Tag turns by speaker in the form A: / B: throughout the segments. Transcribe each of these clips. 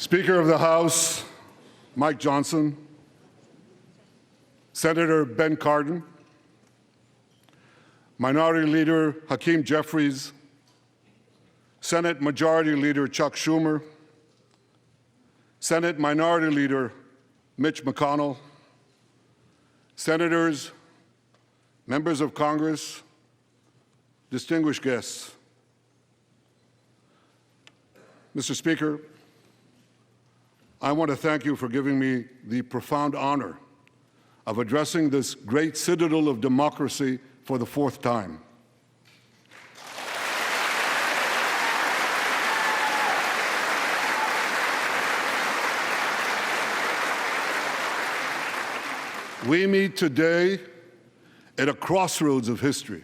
A: Speaker of the House, Mike Johnson, Senator Ben Cardin, Minority Leader Hakeem Jeffries, Senate Majority Leader Chuck Schumer, Senate Minority Leader Mitch McConnell, Senators, members of Congress, distinguished guests. Mr. Speaker, I want to thank you for giving me the profound honor of addressing this great citadel of democracy for the fourth time. We meet today at a crossroads of history.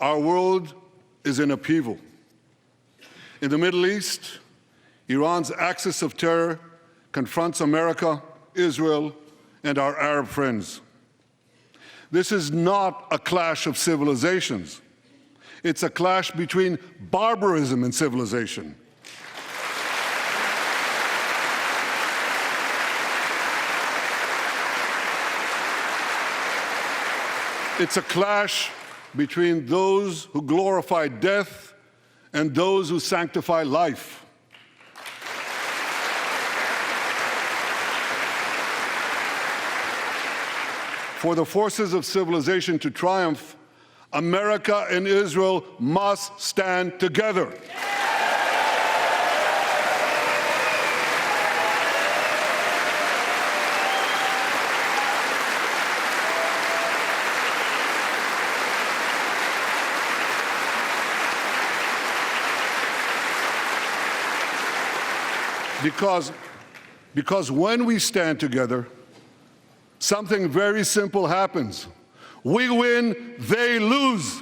A: Our world is in upheaval. In the Middle East, Iran's axis of terror confronts America, Israel, and our Arab friends. This is not a clash of civilizations. It's a clash between barbarism and civilization. It's a clash between those who glorify death and those who sanctify life. For the forces of civilization to triumph, America and Israel must stand together. Because when we stand together, something very simple happens. We win, they lose.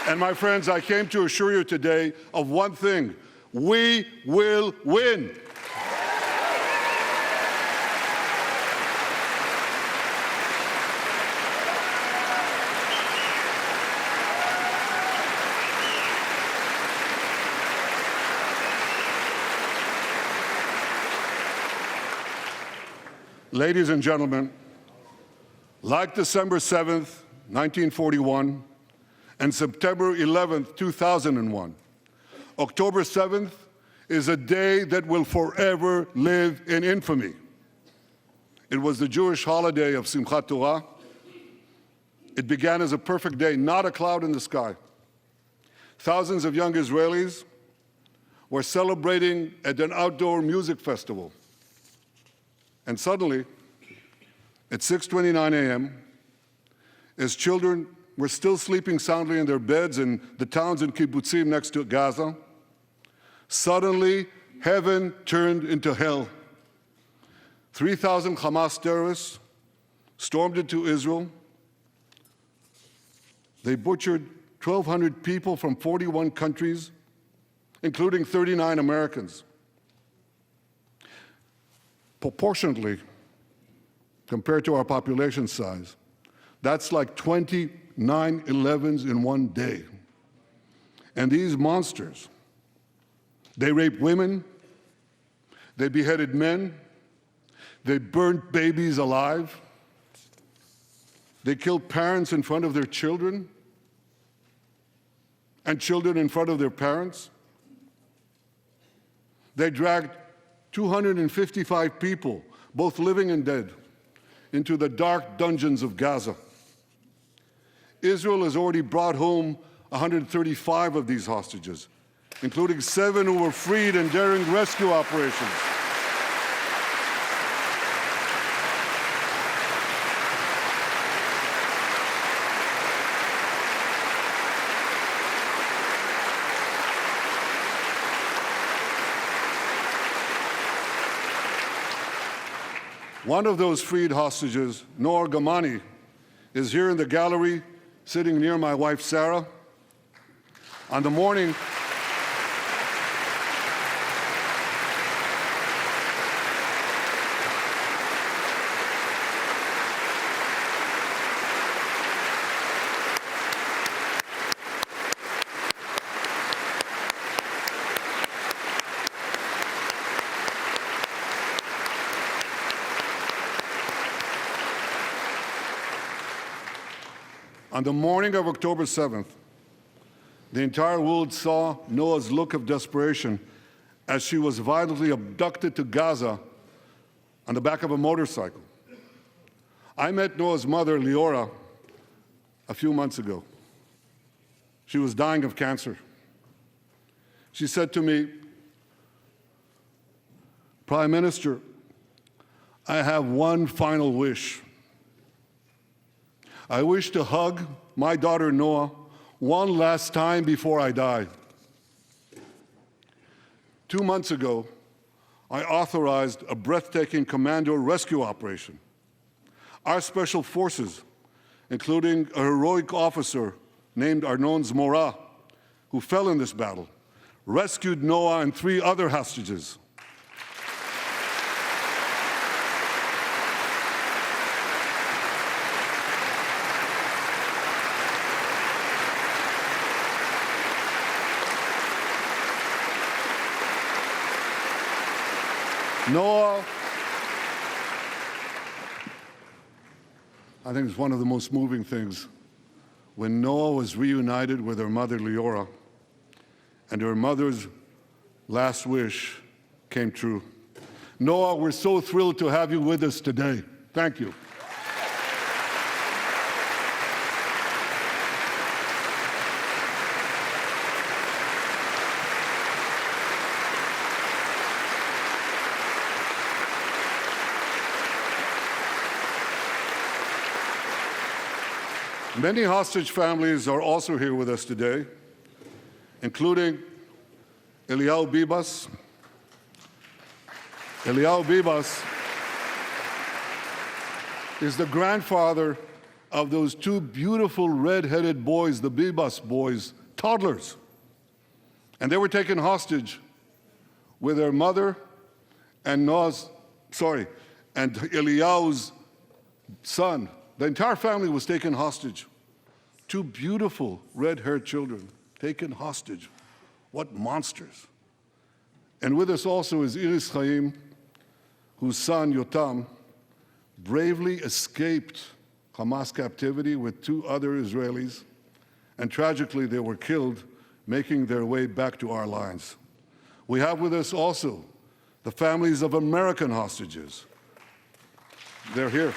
A: And my friends, I came to assure you today of one thing: we will win. Ladies and gentlemen, like December 7th, 1941, and September 11th, 2001, October 7th is a day that will forever live in infamy. It was the Jewish holiday of Simchat Torah. It began as a perfect day, not a cloud in the sky. Thousands of young Israelis were celebrating at an outdoor music festival. And suddenly, at 6:29 a.m., as children were still sleeping soundly in their beds in the towns and kibbutzim next to Gaza, suddenly heaven turned into hell. 3,000 Hamas terrorists stormed into Israel. They butchered 1,200 people from 41 countries, including 39 Americans. Proportionately, compared to our population size, that's like 20 9/11s in one day. And these monsters, they raped women, they beheaded men, they burnt babies alive, they killed parents in front of their children, and children in front of their parents. They dragged 255 people, both living and dead, into the dark dungeons of Gaza. Israel has already brought home 135 of these hostages, including 7 who were freed in daring rescue operations. One of those freed hostages, Noor Gamani, is here in the gallery, sitting near my wife, Sarah. On the morning On the morning of October 7th, the entire world saw Noah's look of desperation as she was violently abducted to Gaza on the back of a motorcycle. I met Noah's mother, Leora, a few months ago. She was dying of cancer. She said to me, "Prime Minister, I have one final wish. I wish to hug my daughter Noah one last time before I die." 2 months ago, I authorized a breathtaking commando rescue operation. Our special forces, including a heroic officer named Arnon Zmora, who fell in this battle, rescued Noah and 3 other hostages. Noah, I think it's one of the most moving things. When Noah was reunited with her mother, Leora, and her mother's last wish came true. Noah, we're so thrilled to have you with us today. Thank you. Many hostage families are also here with us today, including Eliyahu Bibas. Eliyahu Bibas is the grandfather of those 2 beautiful red-headed boys, the Bibas boys, toddlers. And they were taken hostage with their mother and and Eliyahu's son. The entire family was taken hostage. 2 beautiful red-haired children taken hostage. What monsters. And with us also is Iris Chaim, whose son, Yotam, bravely escaped Hamas captivity with 2 other Israelis, and tragically they were killed, making their way back to our lines. We have with us also the families of American hostages. They're here.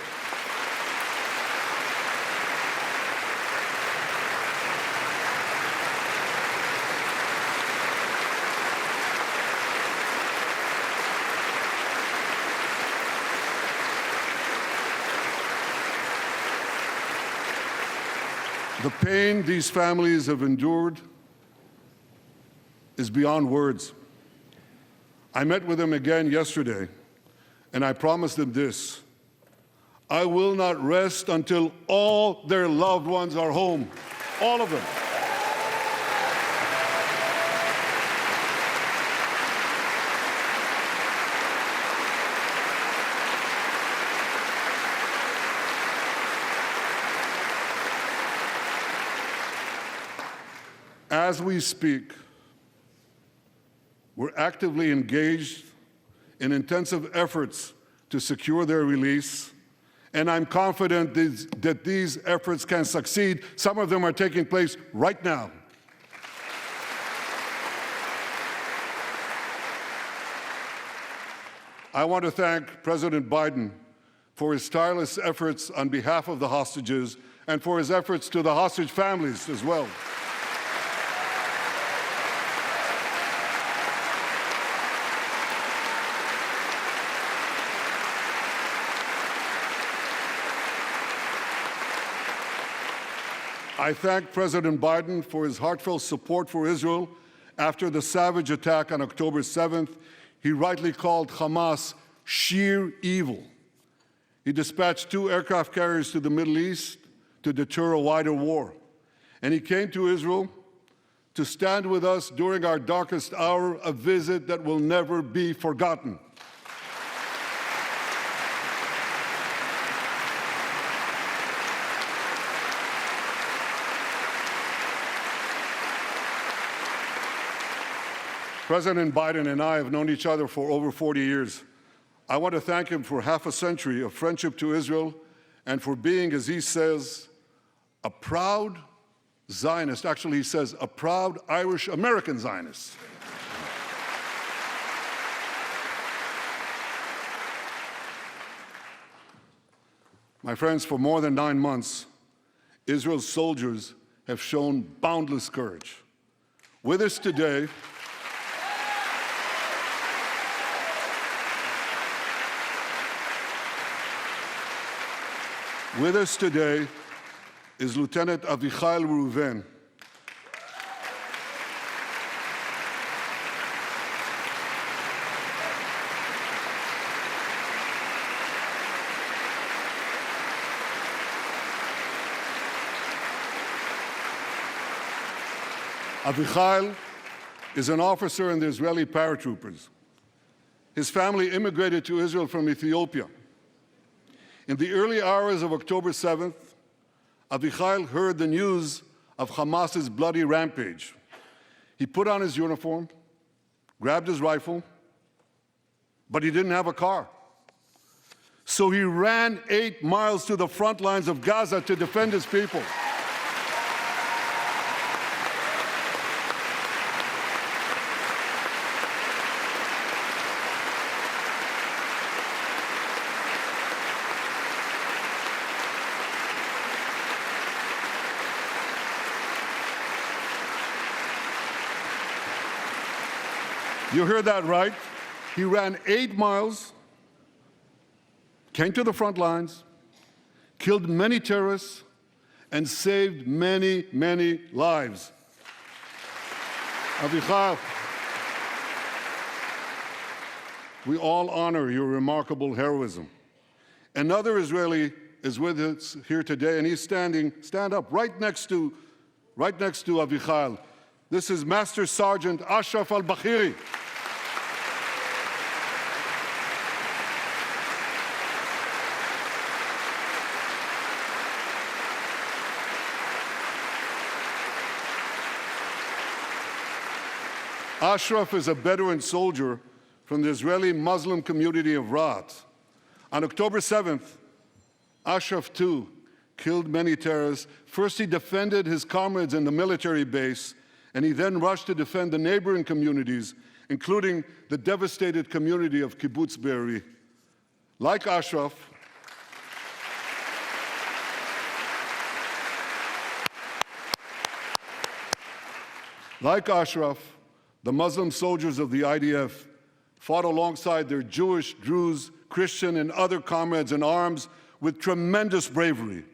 A: The pain these families have endured is beyond words. I met with them again yesterday, and I promised them this: I will not rest until all their loved ones are home, all of them. As we speak, we're actively engaged in intensive efforts to secure their release, and I'm confident that these efforts can succeed. Some of them are taking place right now. I want to thank President Biden for his tireless efforts on behalf of the hostages and for his efforts to the hostage families as well. I thank President Biden for his heartfelt support for Israel after the savage attack on October 7th. He rightly called Hamas sheer evil. He dispatched 2 aircraft carriers to the Middle East to deter a wider war. And he came to Israel to stand with us during our darkest hour, a visit that will never be forgotten. President Biden and I have known each other for over 40 years. I want to thank him for half a century of friendship to Israel and for being, as he says, a proud Zionist, actually he says a proud Irish-American Zionist. My friends, for more than 9 months, Israel's soldiers have shown boundless courage. With us today, is Lieutenant Avichai Reuven. Avichai is an officer in the Israeli paratroopers. His family immigrated to Israel from Ethiopia. In the early hours of October 7th, Avichai heard the news of Hamas's bloody rampage. He put on his uniform, grabbed his rifle, but he didn't have a car. So he ran 8 miles to the front lines of Gaza to defend his people. You heard that right. He ran 8 miles, came to the front lines, killed many terrorists, and saved many, many lives. Avichai, we all honor your remarkable heroism. Another Israeli is with us here today, and he's stand up right next to Avichai. This is Master Sergeant Ashraf al-Bakhiri. Ashraf is a Bedouin soldier from the Israeli Muslim community of Raat. On October 7th, Ashraf, too, killed many terrorists. First, he defended his comrades in the military base, and he then rushed to defend the neighboring communities, including the devastated community of Kibbutz Be'eri. Like Ashraf, the Muslim soldiers of the IDF fought alongside their Jewish, Druze, Christian, and other comrades in arms with tremendous bravery.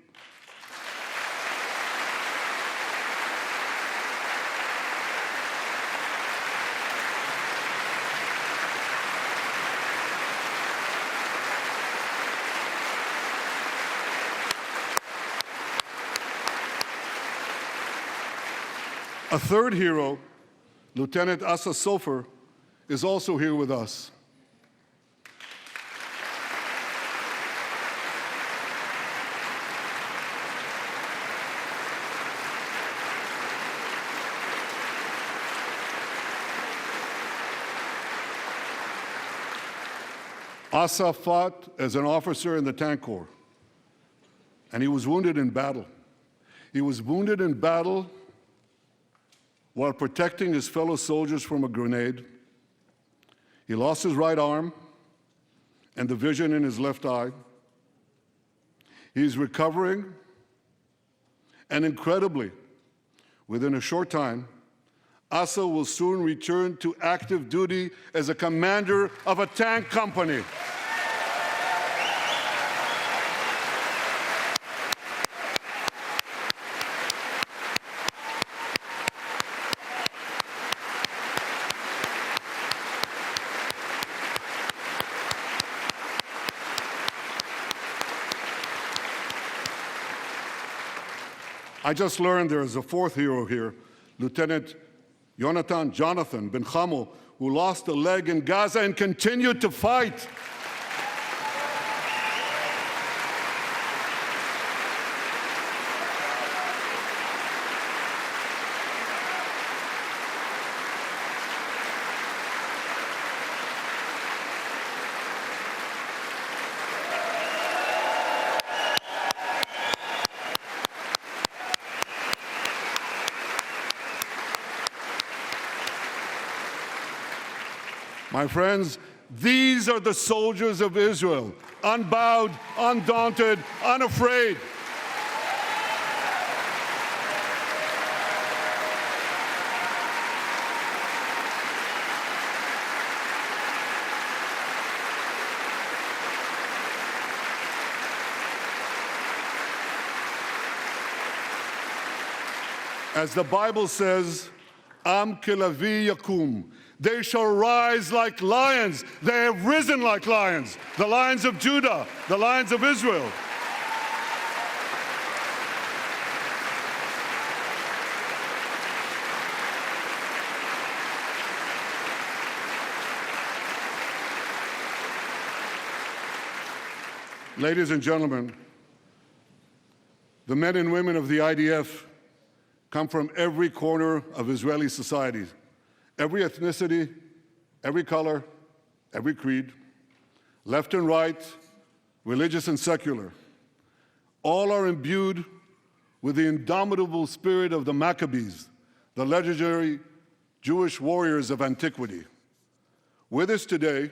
A: A third hero, Lieutenant Asa Sofer, is also here with us. Asa fought as an officer in the Tank Corps, and he was wounded in battle. He was wounded in battle while protecting his fellow soldiers from a grenade. He lost his right arm and the vision in his left eye. He's recovering, and incredibly, within a short time, Asa will soon return to active duty as a commander of a tank company. I just learned there is a fourth hero here, Lieutenant Jonathan Ben Chamel, who lost a leg in Gaza and continued to fight. My friends, these are the soldiers of Israel, unbowed, undaunted, unafraid. As the Bible says, Am kelavi yakum. They shall rise like lions. They have risen like lions. The lions of Judah, the lions of Israel. Ladies and gentlemen, the men and women of the IDF come from every corner of Israeli society, every ethnicity, every color, every creed, left and right, religious and secular. All are imbued with the indomitable spirit of the Maccabees, the legendary Jewish warriors of antiquity. With us today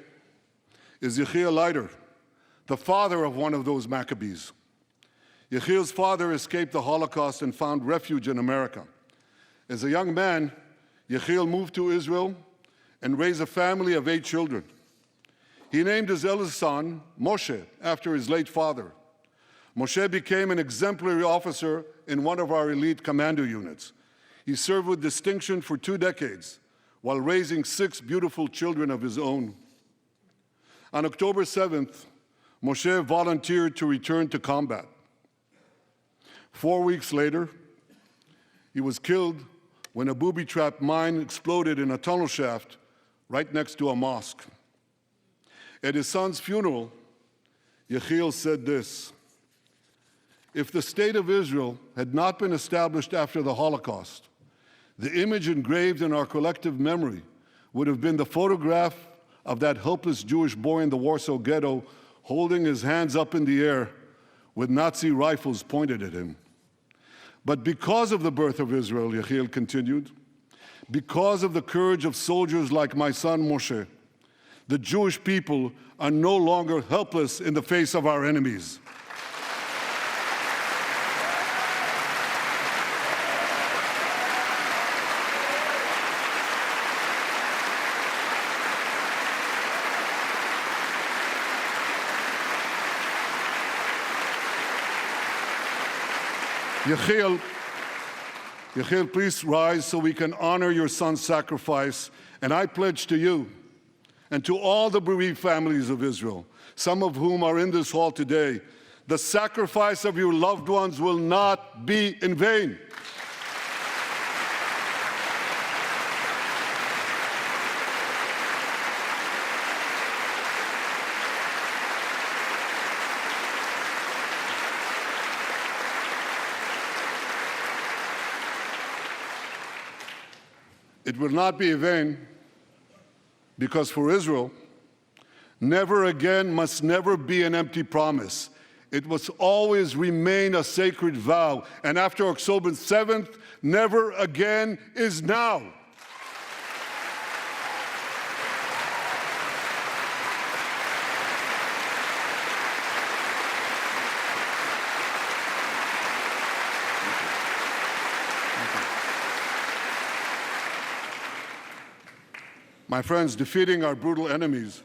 A: is Yechiel Leiter, the father of one of those Maccabees. Yechiel's father escaped the Holocaust and found refuge in America. As a young man, Yechiel moved to Israel and raised a family of 8 children. He named his eldest son, Moshe, after his late father. Moshe became an exemplary officer in one of our elite commando units. He served with distinction for 2 decades while raising 6 beautiful children of his own. On October 7th, Moshe volunteered to return to combat. 4 weeks later, he was killed when a booby-trapped mine exploded in a tunnel shaft right next to a mosque. At his son's funeral, Yechiel said this: "If the state of Israel had not been established after the Holocaust, the image engraved in our collective memory would have been the photograph of that helpless Jewish boy in the Warsaw Ghetto holding his hands up in the air with Nazi rifles pointed at him. But because of the birth of Israel," Yechiel continued, "because of the courage of soldiers like my son Moshe, the Jewish people are no longer helpless in the face of our enemies." Yechiel, please rise so we can honor your son's sacrifice. And I pledge to you and to all the bereaved families of Israel, some of whom are in this hall today, the sacrifice of your loved ones will not be in vain. It will not be in vain because for Israel, never again must never be an empty promise. It must always remain a sacred vow. And after October 7th, never again is now. My friends, defeating our brutal enemies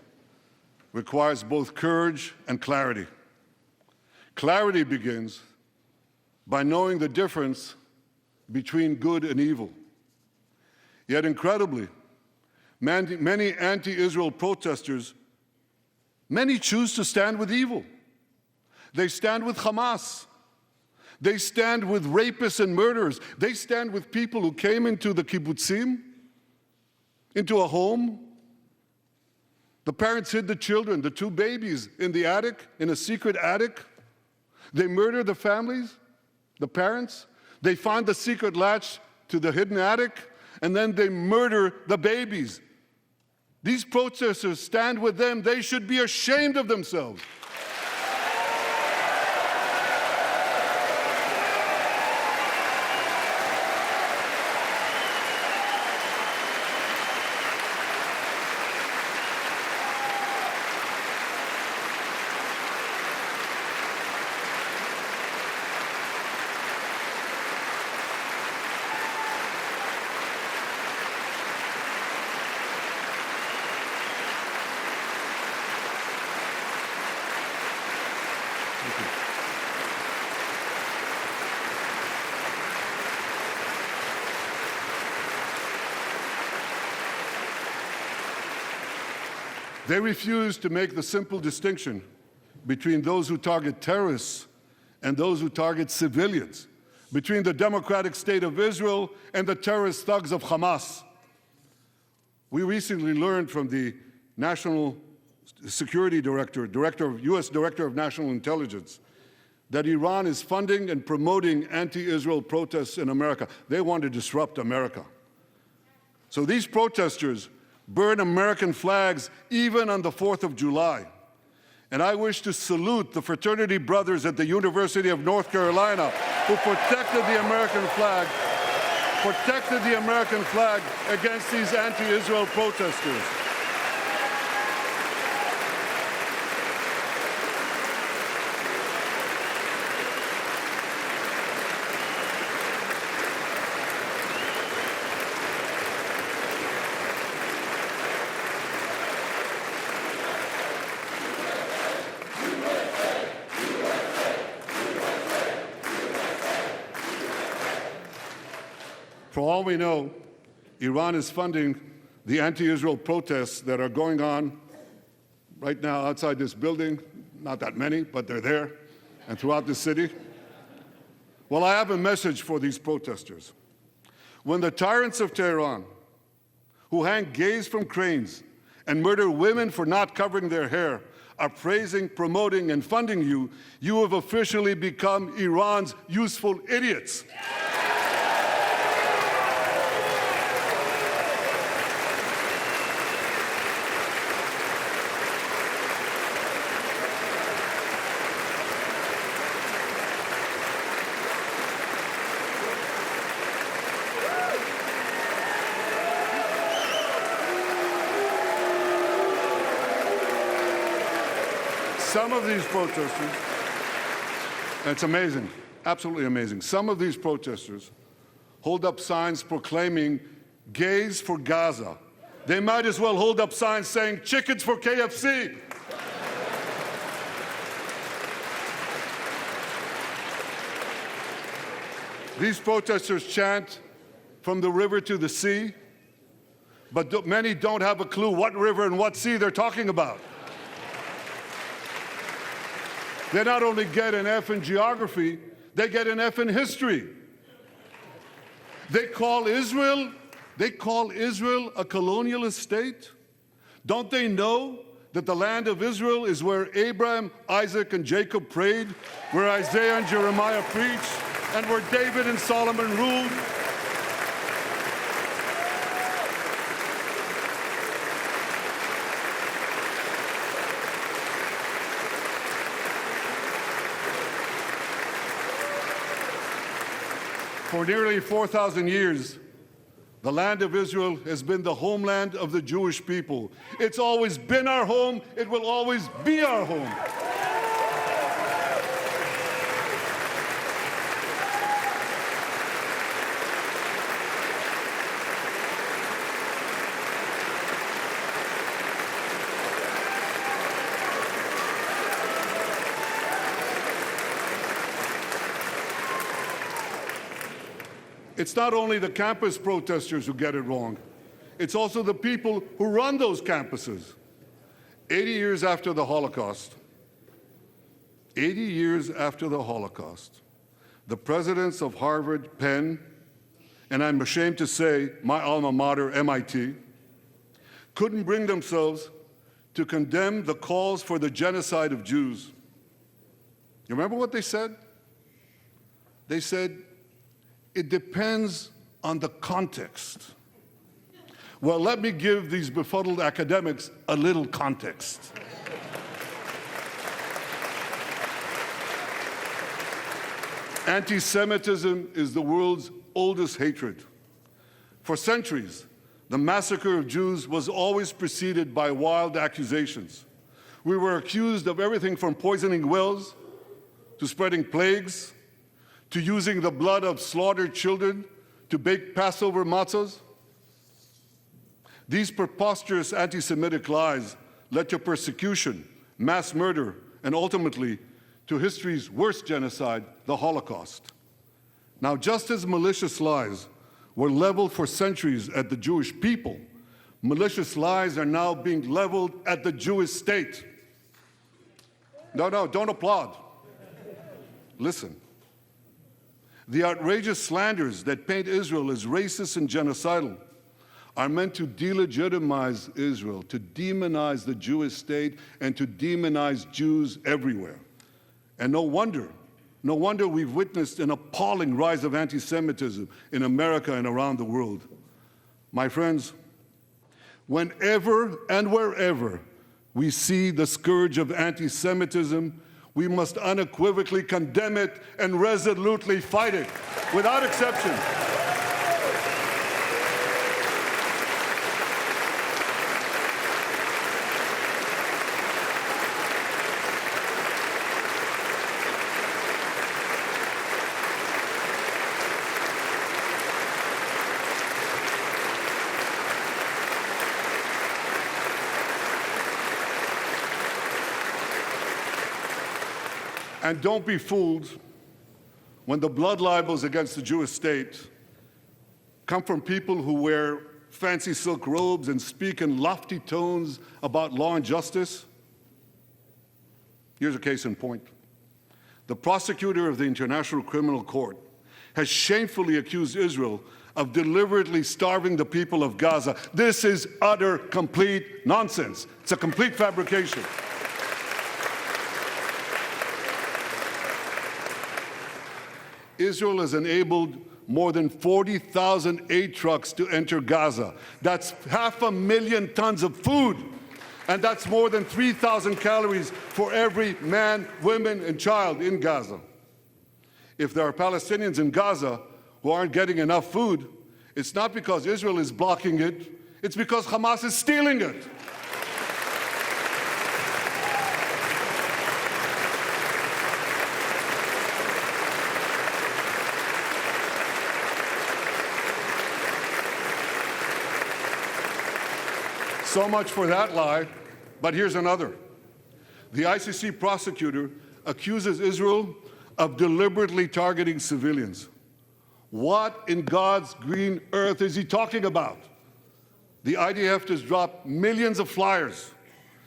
A: requires both courage and clarity. Clarity begins by knowing the difference between good and evil. Yet incredibly, many anti-Israel protesters, many choose to stand with evil. They stand with Hamas. They stand with rapists and murderers. They stand with people who came into the kibbutzim, into a home. The parents hid the children, the 2 babies, in the attic, in a secret attic. They murdered the families, the parents. They find the secret latch to the hidden attic, and then they murder the babies. These protesters stand with them. They should be ashamed of themselves. They refuse to make the simple distinction between those who target terrorists and those who target civilians, between the democratic state of Israel and the terrorist thugs of Hamas. We recently learned from the National Security Director, U.S. Director of National Intelligence, that Iran is funding and promoting anti-Israel protests in America. They want to disrupt America. So these protesters burn American flags even on the 4th of July. And I wish to salute the fraternity brothers at the University of North Carolina who protected the American flag against these anti-Israel protesters. For all we know, Iran is funding the anti-Israel protests that are going on right now outside this building. Not that many, but they're there, and throughout the city. Well, I have a message for these protesters. When the tyrants of Tehran, who hang gays from cranes and murder women for not covering their hair, are praising, promoting, and funding you, you have officially become Iran's useful idiots. Some of these protesters, it's amazing, absolutely amazing. Some of these protesters hold up signs proclaiming gays for Gaza. They might as well hold up signs saying chickens for KFC. These protesters chant from the river to the sea, but many don't have a clue what river and what sea they're talking about. They not only get an F in geography, they get an F in history. They call Israel a colonialist state. Don't they know that the land of Israel is where Abraham, Isaac, and Jacob prayed, where Isaiah and Jeremiah preached, and where David and Solomon ruled? For nearly 4,000 years, the land of Israel has been the homeland of the Jewish people. It's always been our home. It will always be our home. It's not only the campus protesters who get it wrong. It's also the people who run those campuses. 80 years after the Holocaust, the presidents of Harvard, Penn, and I'm ashamed to say my alma mater, MIT, couldn't bring themselves to condemn the calls for the genocide of Jews. You remember what they said? They said, it depends on the context. Well, let me give these befuddled academics a little context. Anti-Semitism is the world's oldest hatred. For centuries, the massacre of Jews was always preceded by wild accusations. We were accused of everything from poisoning wells to spreading plagues, to using the blood of slaughtered children to bake Passover matzahs. These preposterous anti-Semitic lies led to persecution, mass murder, and ultimately to history's worst genocide, the Holocaust. Now, just as malicious lies were leveled for centuries at the Jewish people, malicious lies are now being leveled at the Jewish state. No, don't applaud. Listen. The outrageous slanders that paint Israel as racist and genocidal are meant to delegitimize Israel, to demonize the Jewish state, and to demonize Jews everywhere. And no wonder we've witnessed an appalling rise of anti-Semitism in America and around the world. My friends, whenever and wherever we see the scourge of anti-Semitism, we must unequivocally condemn it and resolutely fight it, without exception. And don't be fooled when the blood libels against the Jewish state come from people who wear fancy silk robes and speak in lofty tones about law and justice. Here's a case in point. The prosecutor of the International Criminal Court has shamefully accused Israel of deliberately starving the people of Gaza. This is utter, complete nonsense. It's a complete fabrication. Israel has enabled more than 40,000 aid trucks to enter Gaza. That's 500,000 tons of food. And that's more than 3,000 calories for every man, woman, and child in Gaza. If there are Palestinians in Gaza who aren't getting enough food, it's not because Israel is blocking it, it's because Hamas is stealing it. So much for that lie, but here's another. The ICC prosecutor accuses Israel of deliberately targeting civilians. What in God's green earth is he talking about? The IDF has dropped millions of flyers,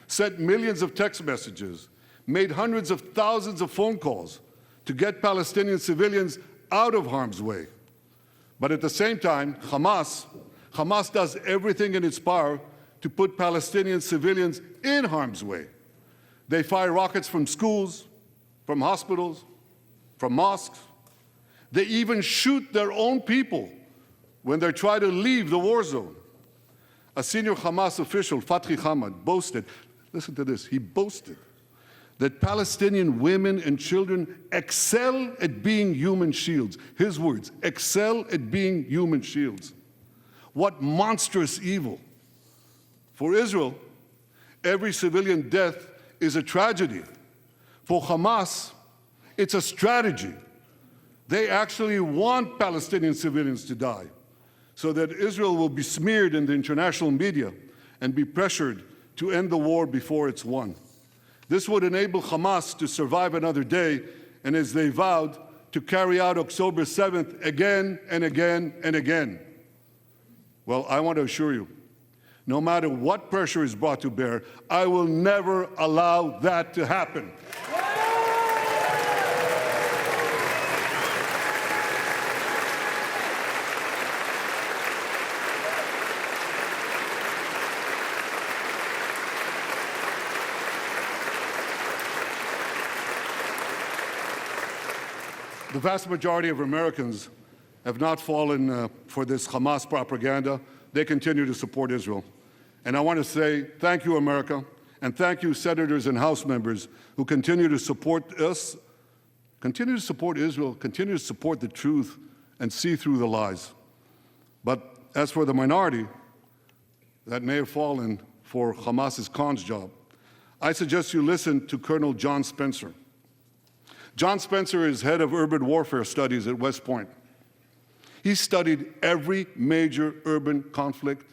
A: sent millions of text messages, made hundreds of thousands of phone calls to get Palestinian civilians out of harm's way. But at the same time, Hamas does everything in its power to put Palestinian civilians in harm's way. They fire rockets from schools, from hospitals, from mosques. They even shoot their own people when they try to leave the war zone. A senior Hamas official, Fatri Hamad, boasted, listen to this, he boasted that Palestinian women and children excel at being human shields. His words, excel at being human shields. What monstrous evil. For Israel, every civilian death is a tragedy. For Hamas, it's a strategy. They actually want Palestinian civilians to die so that Israel will be smeared in the international media and be pressured to end the war before it's won. This would enable Hamas to survive another day and, as they vowed, to carry out October 7th again and again and again. Well, I want to assure you, no matter what pressure is brought to bear, I will never allow that to happen. The vast majority of Americans have not fallen for this Hamas propaganda. They continue to support Israel. And I want to say thank you, America, and thank you, senators and House members who continue to support us, continue to support Israel, continue to support the truth, and see through the lies. But as for the minority that may have fallen for Hamas's cons job, I suggest you listen to Colonel John Spencer. John Spencer is head of urban warfare studies at West Point. He studied every major urban conflict.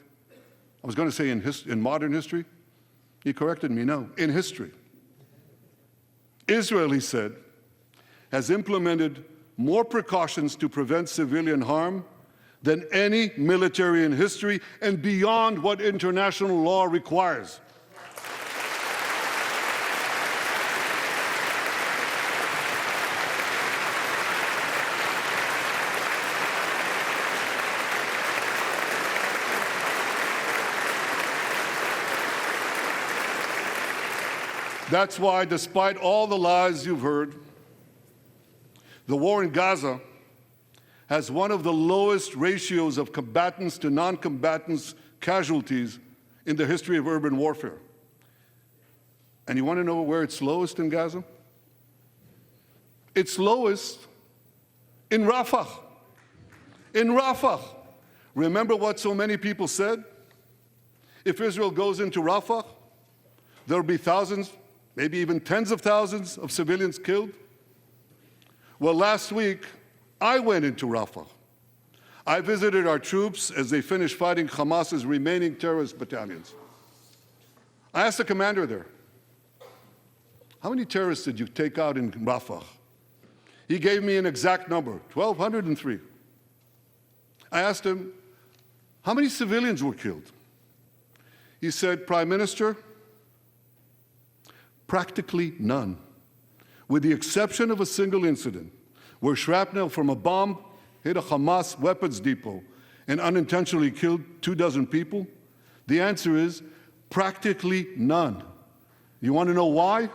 A: I was going to say in modern history. He corrected me, no, in history. Israel, he said, has implemented more precautions to prevent civilian harm than any military in history and beyond what international law requires. That's why, despite all the lies you've heard, the war in Gaza has one of the lowest ratios of combatants to non-combatants casualties in the history of urban warfare. And you want to know where it's lowest in Gaza? It's lowest in Rafah. In Rafah. Remember what so many people said? If Israel goes into Rafah, there'll be thousands, maybe even tens of thousands of civilians killed. Well, last week, I went into Rafah. I visited our troops as they finished fighting Hamas's remaining terrorist battalions. I asked the commander there, how many terrorists did you take out in Rafah? He gave me an exact number, 1,203. I asked him, how many civilians were killed? He said, Prime Minister, practically none, with the exception of a single incident where shrapnel from a bomb hit a Hamas weapons depot and unintentionally killed 24 people. The answer is practically none. You want to know why?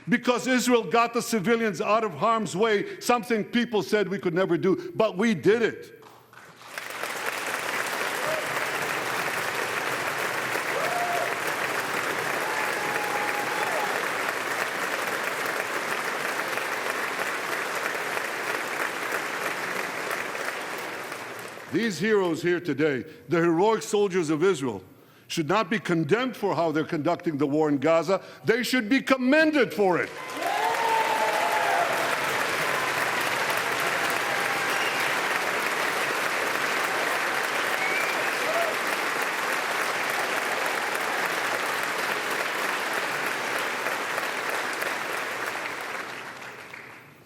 A: Because Israel got the civilians out of harm's way, something people said we could never do, but we did it. These heroes here today, the heroic soldiers of Israel, should not be condemned for how they're conducting the war in Gaza. They should be commended for it.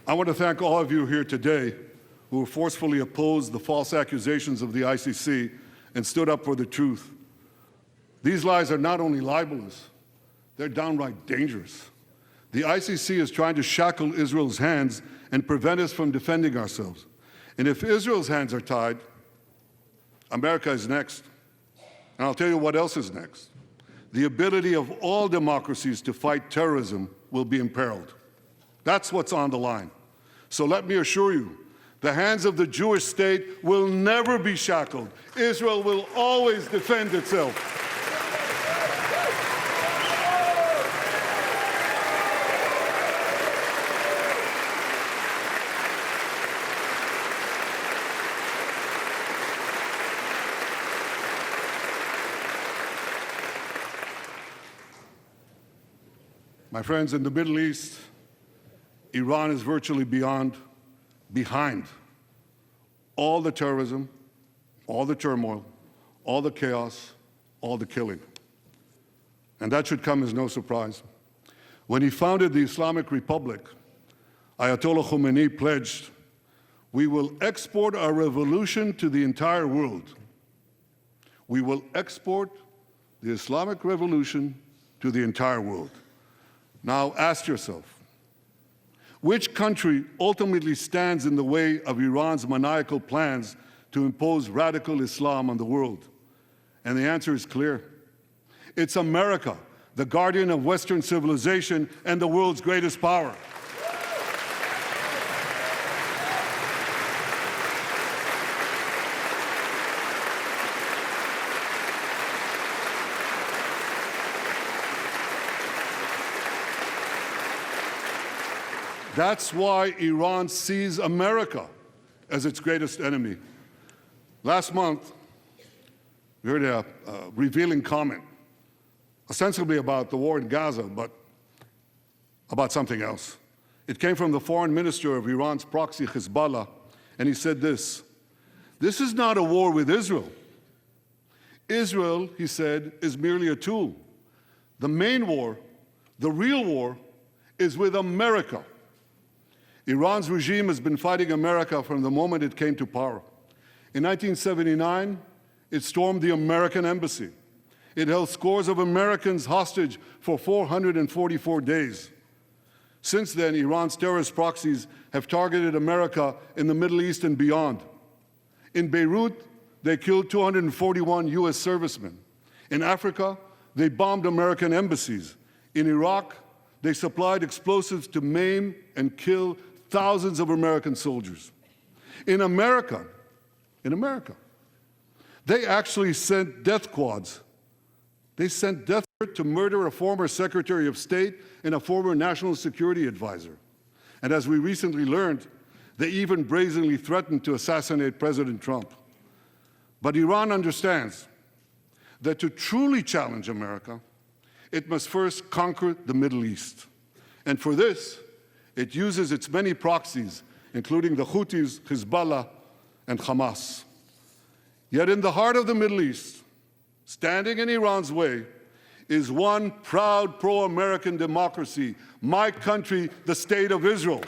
A: I want to thank all of you here today who forcefully opposed the false accusations of the ICC and stood up for the truth. These lies are not only libelous, they're downright dangerous. The ICC is trying to shackle Israel's hands and prevent us from defending ourselves. And if Israel's hands are tied, America is next. And I'll tell you what else is next. The ability of all democracies to fight terrorism will be imperiled. That's what's on the line. So let me assure you, the hands of the Jewish state will never be shackled. Israel will always defend itself. My friends, in the Middle East, Iran is virtually behind all the terrorism, all the turmoil, all the chaos, all the killing. And that should come as no surprise. When he founded the Islamic Republic, Ayatollah Khomeini pledged, "We will export our revolution to the entire world." We will export the Islamic revolution to the entire world. Now ask yourself, which country ultimately stands in the way of Iran's maniacal plans to impose radical Islam on the world? And the answer is clear. It's America, the guardian of Western civilization and the world's greatest power. That's why Iran sees America as its greatest enemy. Last month, we heard a revealing comment, ostensibly about the war in Gaza, but about something else. It came from the foreign minister of Iran's proxy, Hezbollah, and he said this: "This is not a war with Israel. Israel," he said, "is merely a tool. The main war, the real war, is with America." Iran's regime has been fighting America from the moment it came to power. In 1979, it stormed the American embassy. It held scores of Americans hostage for 444 days. Since then, Iran's terrorist proxies have targeted America in the Middle East and beyond. In Beirut, they killed 241 U.S. servicemen. In Africa, they bombed American embassies. In Iraq, they supplied explosives to maim and kill thousands of American soldiers. In America, they actually sent death squads. They sent death to murder a former Secretary of State and a former National Security Advisor. And as we recently learned, they even brazenly threatened to assassinate President Trump. But Iran understands that to truly challenge America, it must first conquer the Middle East. And for this, it uses its many proxies, including the Houthis, Hezbollah, and Hamas. Yet in the heart of the Middle East, standing in Iran's way, is one proud pro-American democracy, my country, the State of Israel.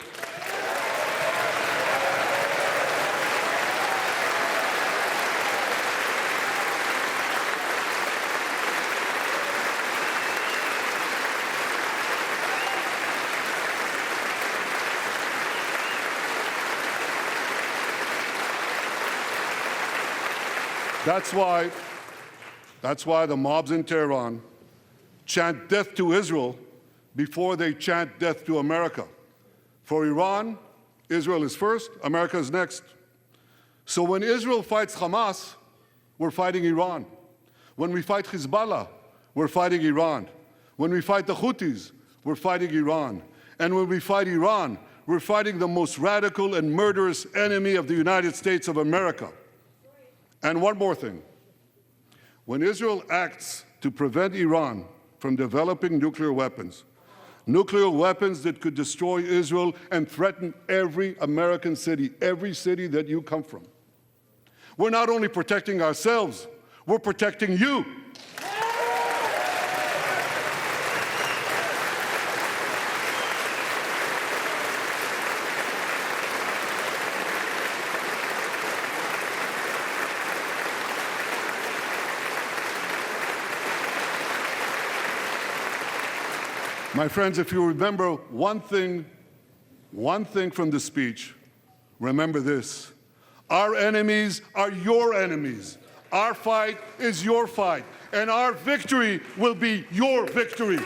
A: That's why the mobs in Tehran chant death to Israel before they chant death to America. For Iran, Israel is first, America is next. So when Israel fights Hamas, we're fighting Iran. When we fight Hezbollah, we're fighting Iran. When we fight the Houthis, we're fighting Iran. And when we fight Iran, we're fighting the most radical and murderous enemy of the United States of America. And one more thing. When Israel acts to prevent Iran from developing nuclear weapons that could destroy Israel and threaten every American city, every city that you come from, we're not only protecting ourselves, we're protecting you. My friends, if you remember one thing from the speech, remember this. Our enemies are your enemies. Our fight is your fight. And our victory will be your victory.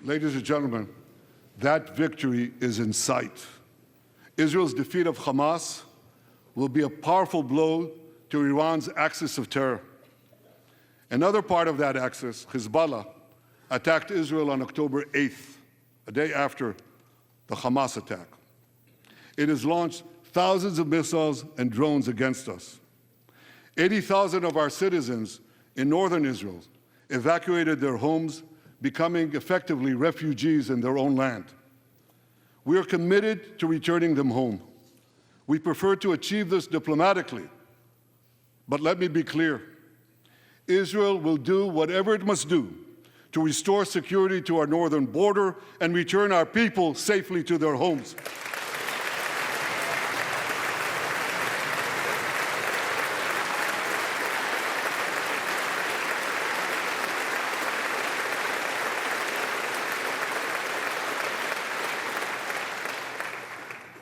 A: Ladies and gentlemen, that victory is in sight. Israel's defeat of Hamas will be a powerful blow to Iran's axis of terror. Another part of that axis, Hezbollah, attacked Israel on October 8th, a day after the Hamas attack. It has launched thousands of missiles and drones against us. 80,000 of our citizens in northern Israel evacuated their homes, becoming effectively refugees in their own land. We are committed to returning them home. We prefer to achieve this diplomatically. But let me be clear. Israel will do whatever it must do to restore security to our northern border and return our people safely to their homes.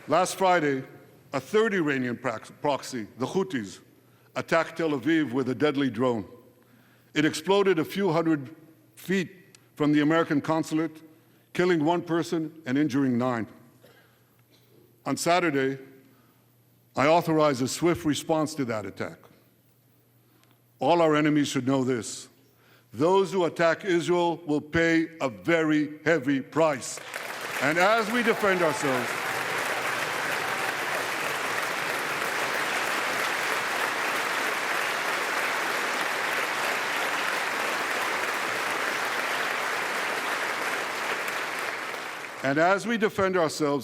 A: Last Friday, a third Iranian proxy, the Houthis, attacked Tel Aviv with a deadly drone. It exploded a few hundred feet from the American consulate, killing one person and injuring 9. On Saturday, I authorized a swift response to that attack. All our enemies should know this. Those who attack Israel will pay a very heavy price. And as we defend ourselves,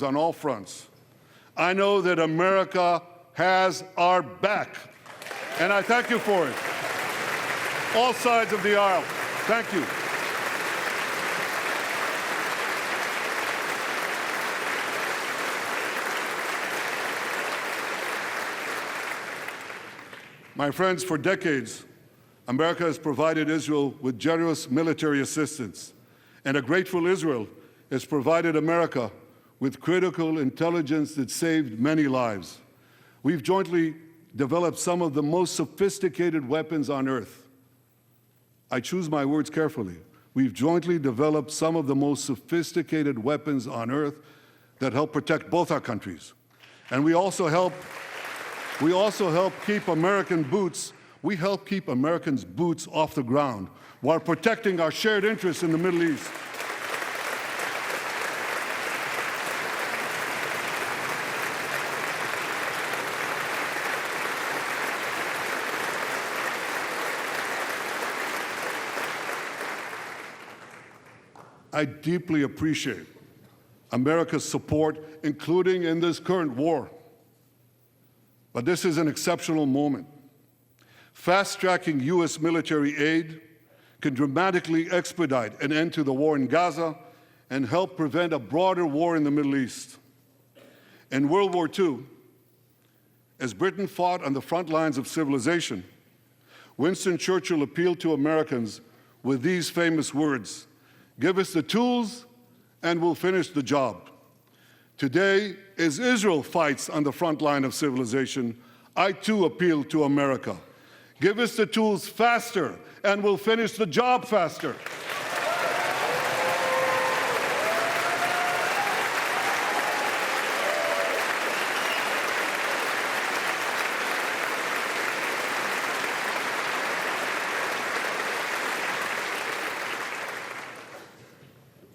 A: on all fronts, I know that America has our back, and I thank you for it. All sides of the aisle, thank you. My friends, for decades, America has provided Israel with generous military assistance, and a grateful Israel has provided America with critical intelligence that saved many lives. We've jointly developed some of the most sophisticated weapons on earth. I choose my words carefully. We've jointly developed some of the most sophisticated weapons on earth that help protect both our countries. And we also help keep Americans' boots off the ground while protecting our shared interests in the Middle East. I deeply appreciate America's support, including in this current war. But this is an exceptional moment. Fast-tracking U.S. military aid can dramatically expedite an end to the war in Gaza and help prevent a broader war in the Middle East. In World War II, as Britain fought on the front lines of civilization, Winston Churchill appealed to Americans with these famous words: "Give us the tools and we'll finish the job." Today, as Israel fights on the front line of civilization, I too appeal to America. Give us the tools faster and we'll finish the job faster.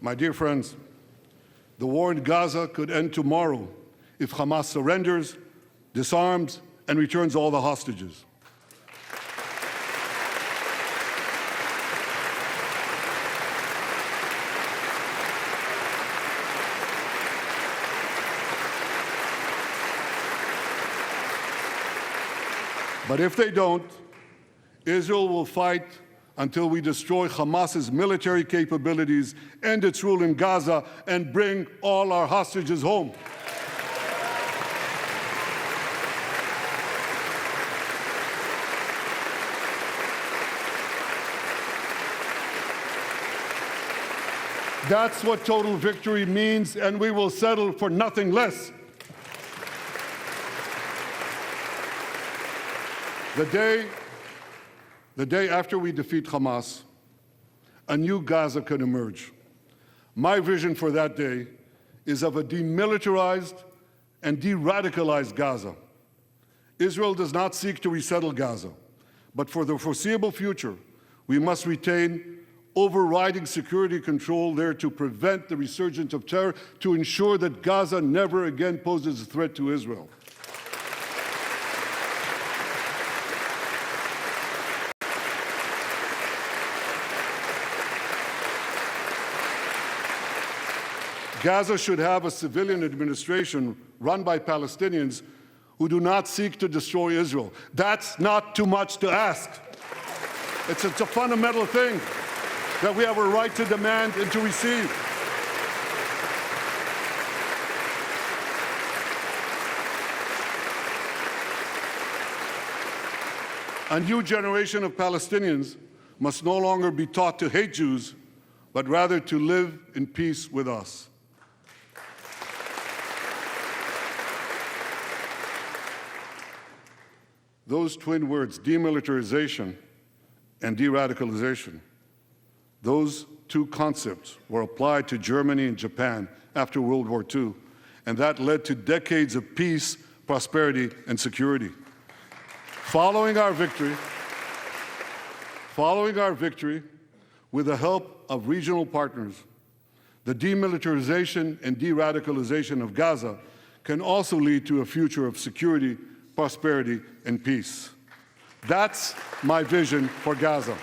A: My dear friends, the war in Gaza could end tomorrow if Hamas surrenders, disarms, and returns all the hostages. But if they don't, Israel will fight until we destroy Hamas's military capabilities, end its rule in Gaza, and bring all our hostages home. That's what total victory means, and we will settle for nothing less. The day after we defeat Hamas, a new Gaza can emerge. My vision for that day is of a demilitarized and de-radicalized Gaza. Israel does not seek to resettle Gaza, but for the foreseeable future, we must retain overriding security control there to prevent the resurgence of terror, to ensure that Gaza never again poses a threat to Israel. Gaza should have a civilian administration run by Palestinians who do not seek to destroy Israel. That's not too much to ask. It's a fundamental thing that we have a right to demand and to receive. A new generation of Palestinians must no longer be taught to hate Jews, but rather to live in peace with us. Those twin words, demilitarization and de-radicalization, those two concepts were applied to Germany and Japan after World War II, and that led to decades of peace, prosperity, and security. Following our victory, with the help of regional partners, the demilitarization and de-radicalization of Gaza can also lead to a future of security, prosperity, and peace. That's my vision for Gaza.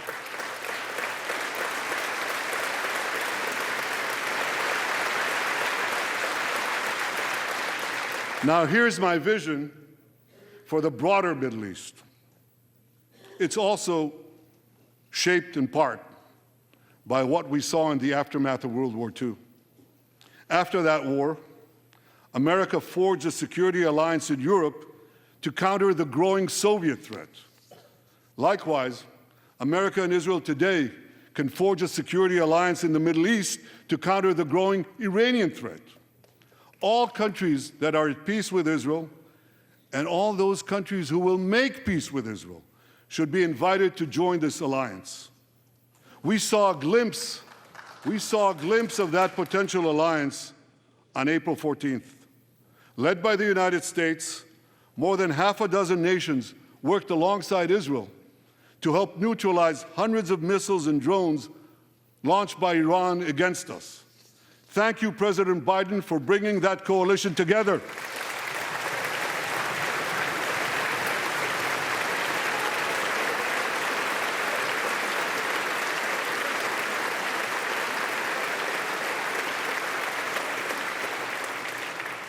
A: Now, here's my vision for the broader Middle East. It's also shaped in part by what we saw in the aftermath of World War II. After that war, America forged a security alliance in Europe to counter the growing Soviet threat. Likewise, America and Israel today can forge a security alliance in the Middle East to counter the growing Iranian threat. All countries that are at peace with Israel and all those countries who will make peace with Israel should be invited to join this alliance. We saw a glimpse of that potential alliance on April 14th. Led by the United States, more than half a dozen nations worked alongside Israel to help neutralize hundreds of missiles and drones launched by Iran against us. Thank you, President Biden, for bringing that coalition together.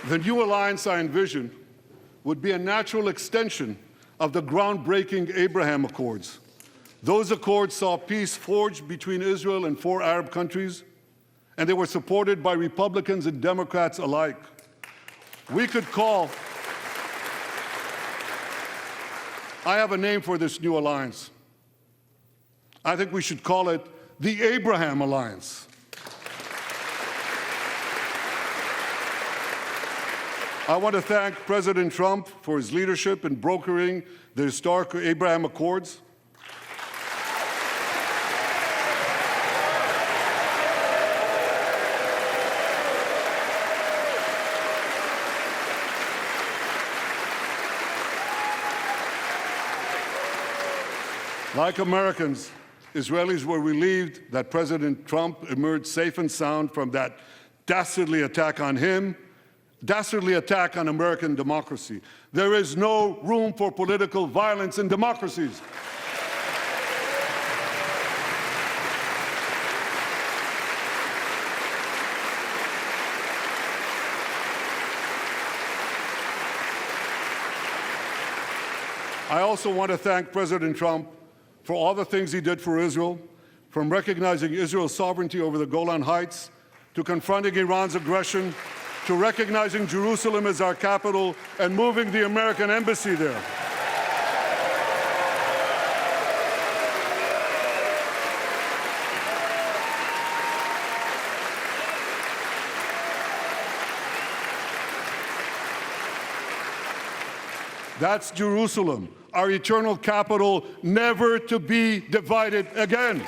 A: The new alliance I envision would be a natural extension of the groundbreaking Abraham Accords. Those accords saw peace forged between Israel and 4 Arab countries, and they were supported by Republicans and Democrats alike. I have a name for this new alliance. I think we should call it the Abraham Alliance. I want to thank President Trump for his leadership in brokering the historic Abraham Accords. Like Americans, Israelis were relieved that President Trump emerged safe and sound from that dastardly attack on him, dastardly attack on American democracy. There is no room for political violence in democracies. I also want to thank President Trump for all the things he did for Israel, from recognizing Israel's sovereignty over the Golan Heights, to confronting Iran's aggression, to recognizing Jerusalem as our capital and moving the American embassy there. That's Jerusalem, our eternal capital, never to be divided again.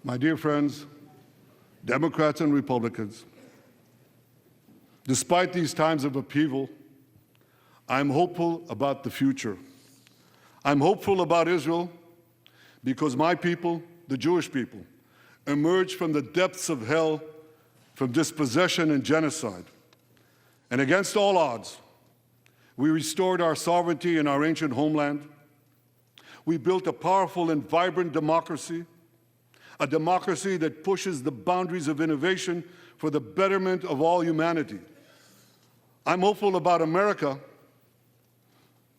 A: My dear friends, Democrats and Republicans, despite these times of upheaval, I'm hopeful about the future. I'm hopeful about Israel because my people, the Jewish people, emerged from the depths of hell, from dispossession and genocide. And against all odds, we restored our sovereignty in our ancient homeland. We built a powerful and vibrant democracy, a democracy that pushes the boundaries of innovation for the betterment of all humanity. I'm hopeful about America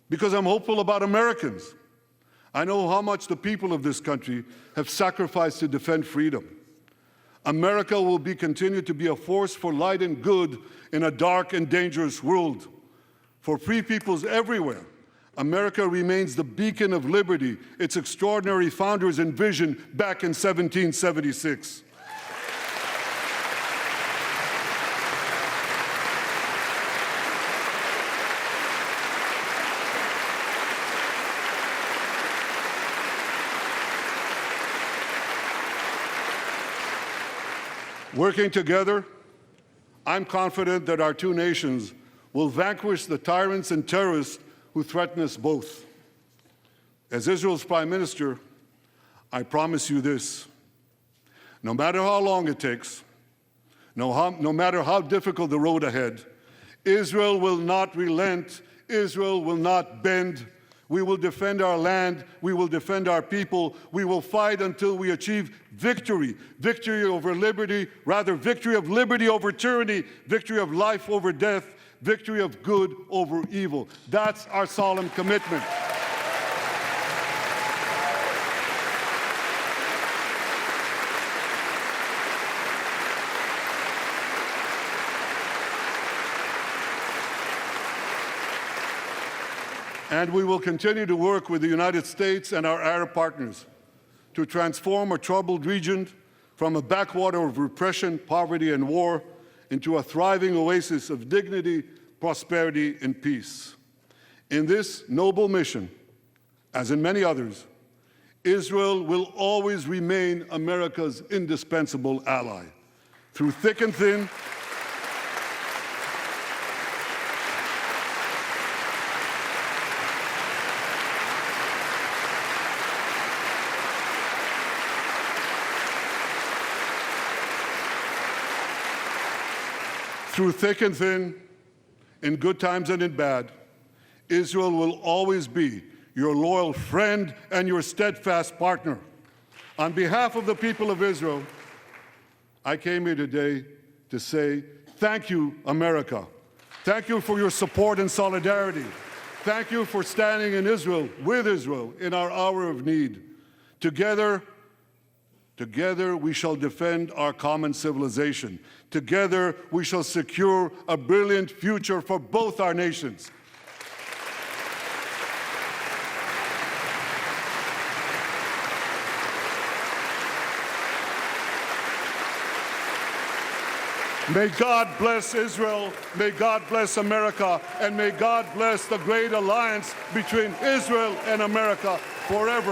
A: because I'm hopeful about Americans. I know how much the people of this country have sacrificed to defend freedom. America will continue to be a force for light and good in a dark and dangerous world. For free peoples everywhere, America remains the beacon of liberty its extraordinary founders envisioned back in 1776. Working together, I'm confident that our two nations will vanquish the tyrants and terrorists who threaten us both. As Israel's Prime Minister, I promise you this: no matter how long it takes, no matter how difficult the road ahead, Israel will not relent Israel will not bend. We will defend our land. We will defend our people. We will fight until we achieve victory. Victory over liberty, rather victory of liberty over tyranny, victory of life over death, victory of good over evil. That's our solemn commitment. And we will continue to work with the United States and our Arab partners to transform a troubled region from a backwater of repression, poverty, and war into a thriving oasis of dignity, prosperity, and peace. In this noble mission, as in many others, Israel will always remain America's indispensable ally. Through thick and thin, in good times and in bad, Israel will always be your loyal friend and your steadfast partner. On behalf of the people of Israel, I came here today to say, thank you, America. Thank you for your support and solidarity. Thank you for standing in Israel, with Israel, in our hour of need. Together we shall defend our common civilization. Together we shall secure a brilliant future for both our nations. May God bless Israel, may God bless America, and may God bless the great alliance between Israel and America forever.